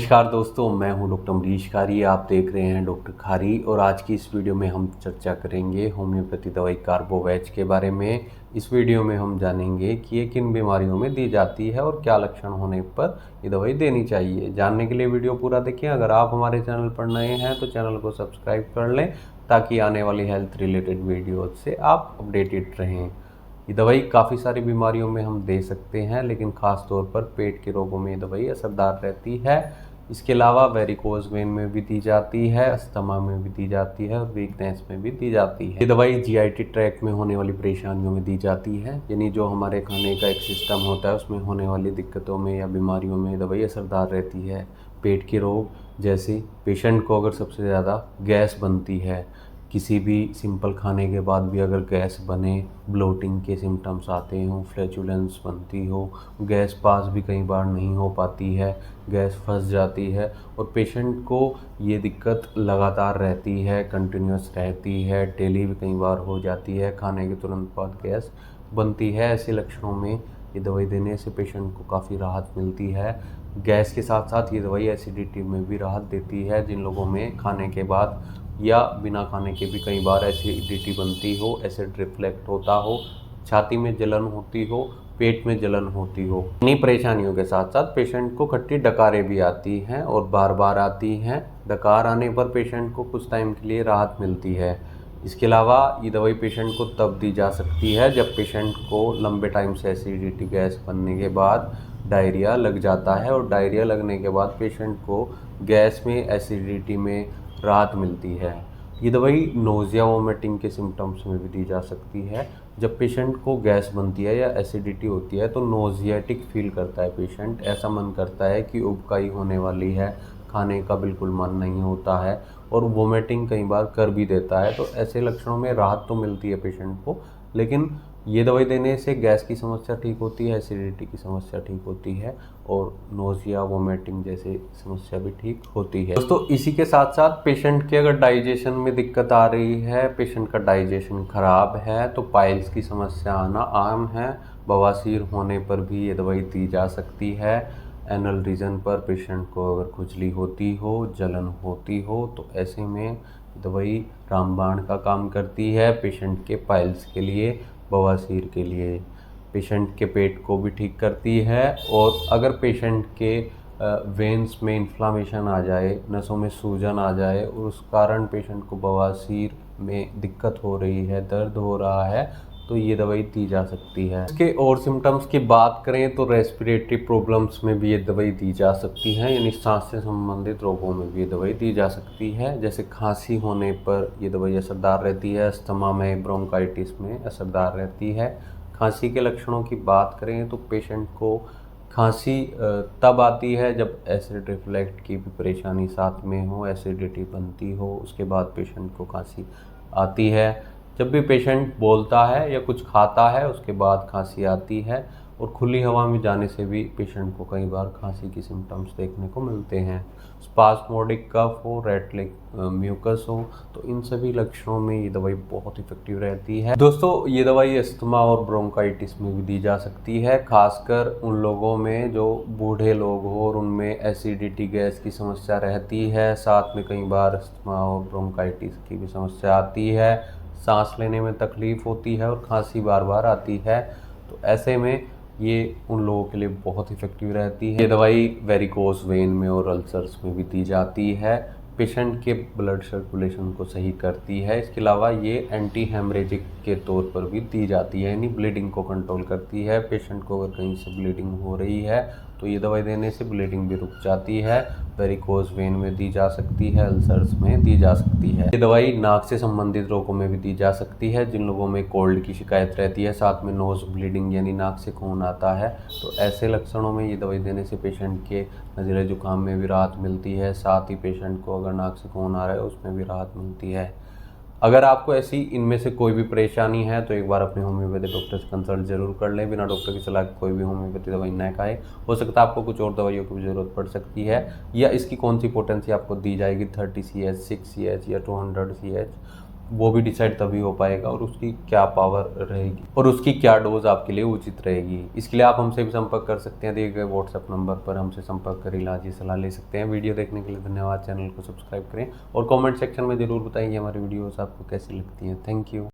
नमस्कार दोस्तों, मैं हूं डॉक्टर अमरीश खारी। आप देख रहे हैं डॉक्टर खारी और आज की इस वीडियो में हम चर्चा करेंगे होम्योपैथी दवाई कार्बोवैक्स के बारे में। इस वीडियो में हम जानेंगे कि ये किन बीमारियों में दी जाती है और क्या लक्षण होने पर ये दवाई देनी चाहिए। जानने के लिए वीडियो पूरा देखें। अगर आप हमारे चैनल पर नए हैं तो चैनल को सब्सक्राइब कर लें ताकि आने वाली हेल्थ रिलेटेड वीडियो से आप अपडेटेड रहें। ये दवाई काफ़ी सारी बीमारियों में हम दे सकते हैं, लेकिन ख़ास तौर पर पेट के रोगों में ये दवाई असरदार रहती है। इसके अलावा वेरिकोज वेन में भी दी जाती है, अस्थमा में भी दी जाती है और वीकनेस में भी दी जाती है। ये दवाई जीआईटी ट्रैक्ट में होने वाली परेशानियों में दी जाती है, यानी जो हमारे खाने का एक सिस्टम होता है उसमें होने वाली दिक्कतों में या बीमारियों में दवाई असरदार रहती है। पेट के रोग जैसे पेशेंट को अगर सबसे ज़्यादा गैस बनती है, किसी भी सिंपल खाने के बाद भी अगर गैस बने, ब्लोटिंग के सिम्टम्स आते हों, फ्लैचुलेंस बनती हो, गैस पास भी कई बार नहीं हो पाती है, गैस फंस जाती है और पेशेंट को ये दिक्कत लगातार रहती है, कंटिन्यूस रहती है, डेली भी कई बार हो जाती है, खाने के तुरंत बाद गैस बनती है। ऐसे लक्षणों में ये दवाई देने से पेशेंट को काफ़ी राहत मिलती है। गैस के साथ साथ ये दवाई एसिडिटी में भी राहत देती है। जिन लोगों में खाने के बाद या बिना खाने के भी कई बार एसिडिटी बनती हो, एसिड रिफ्लेक्ट होता हो, छाती में जलन होती हो, पेट में जलन होती हो, इन्हीं परेशानियों के साथ साथ पेशेंट को खट्टी डकारें भी आती हैं और बार बार आती हैं। डकार आने पर पेशेंट को कुछ टाइम के लिए राहत मिलती है। इसके अलावा ये दवाई पेशेंट को तब दी जा सकती है जब पेशेंट को लंबे टाइम से एसिडिटी गैस बनने के बाद डायरिया लग जाता है और डायरिया लगने के बाद पेशेंट को गैस में, एसिडिटी में राहत मिलती है। ये दवाई नोज़िया वोमिटिंग के सिम्टम्स में भी दी जा सकती है। जब पेशेंट को गैस बनती है या एसिडिटी होती है तो नोज़ियाटिक फील करता है पेशेंट, ऐसा मन करता है कि उबकाई होने वाली है, खाने का बिल्कुल मन नहीं होता है और वोमिटिंग कई बार कर भी देता है। तो ऐसे लक्षणों में राहत तो मिलती है पेशेंट को, लेकिन ये दवाई देने से गैस की समस्या ठीक होती है, एसिडिटी की समस्या ठीक होती है और नोज़िया वोमिटिंग जैसे समस्या भी ठीक होती है। दोस्तों, इसी के साथ साथ पेशेंट के अगर डाइजेशन में दिक्कत आ रही है, पेशेंट का डाइजेशन खराब है तो पाइल्स की समस्या आना आम है। बवासीर होने पर भी ये दवाई दी जा सकती है। एनल रीजन पर पेशेंट को अगर खुजली होती हो, जलन होती हो तो ऐसे में दवाई रामबाण का काम करती है पेशेंट के पाइल्स के लिए, बवासीर के लिए। पेशेंट के पेट को भी ठीक करती है और अगर पेशेंट के वेन्स में इन्फ्लामेशन आ जाए, नसों में सूजन आ जाए और उस कारण पेशेंट को बवासीर में दिक्कत हो रही है, दर्द हो रहा है, तो ये दवाई दी जा सकती है। इसके और सिम्टम्स की बात करें तो रेस्पिरेटरी प्रॉब्लम्स में भी ये दवाई दी जा सकती है, यानी सांस से संबंधित रोगों में भी ये दवाई दी जा सकती है। जैसे खांसी होने पर ये दवाई असरदार रहती है, अस्थमा में, ब्रोंकाइटिस में असरदार रहती है। खांसी के लक्षणों की बात करें तो पेशेंट को खांसी तब आती है जब एसिड रिफ्लेक्ट की भी परेशानी साथ में हो, एसिडिटी बनती हो, उसके बाद पेशेंट को खांसी आती है। जब भी पेशेंट बोलता है या कुछ खाता है उसके बाद खांसी आती है और खुली हवा में जाने से भी पेशेंट को कई बार खांसी की सिम्टम्स देखने को मिलते हैं। स्पास्मोडिक कफ हो, रेटलिक म्यूकस हो, तो इन सभी लक्षणों में ये दवाई बहुत इफेक्टिव रहती है। दोस्तों, ये दवाई अस्थमा और ब्रोंकाइटिस में भी दी जा सकती है, खासकर उन लोगों में जो बूढ़े लोग हो और उनमें एसिडिटी गैस की समस्या रहती है, साथ में कई बार अस्थमा और ब्रोंकाइटिस की भी समस्या आती है, सांस लेने में तकलीफ़ होती है और खांसी बार बार आती है। तो ऐसे में ये उन लोगों के लिए बहुत इफ़ेक्टिव रहती है। ये दवाई वेरिकोस वेन में और अल्सर्स में भी दी जाती है। पेशेंट के ब्लड सर्कुलेशन को सही करती है। इसके अलावा ये एंटी हेमरेजिक के तौर पर भी दी जाती है, यानी ब्लीडिंग को कंट्रोल करती है। पेशेंट को अगर कहीं से ब्लीडिंग हो रही है तो ये दवाई देने से ब्लीडिंग भी रुक जाती है। वेरिकोस वेन में दी जा सकती है, अल्सर्स में दी जा सकती है। ये दवाई नाक से संबंधित रोगों में भी दी जा सकती है। जिन लोगों में कोल्ड की शिकायत रहती है, साथ में नोज़ ब्लीडिंग यानी नाक से खून आता है, तो ऐसे लक्षणों में ये दवाई देने से पेशेंट के नज़ले जुकाम में भी राहत मिलती है। साथ ही पेशेंट को अगर नाक से खून आ रहा है उसमें भी राहत मिलती है। अगर आपको ऐसी इनमें से कोई भी परेशानी है तो एक बार अपने होम्योपैथी डॉक्टर से कंसल्ट जरूर कर लें। बिना डॉक्टर की सलाह के कोई भी होम्योपैथी दवाई न खाएं। हो सकता है आपको कुछ और दवाइयों की भी ज़रूरत पड़ सकती है, या इसकी कौन सी पोटेंसी आपको दी जाएगी, 30 CH, 6 CH या 200 CH। वो भी डिसाइड तभी हो पाएगा, और उसकी क्या पावर रहेगी और उसकी क्या डोज आपके लिए उचित रहेगी। इसके लिए आप हमसे भी संपर्क कर सकते हैं, दिए गए व्हाट्सएप नंबर पर हमसे संपर्क कर इलाजी सलाह ले सकते हैं। वीडियो देखने के लिए धन्यवाद। चैनल को सब्सक्राइब करें और कमेंट सेक्शन में ज़रूर बताएं कि हमारी वीडियोस आपको कैसी लगती हैं। Thank you.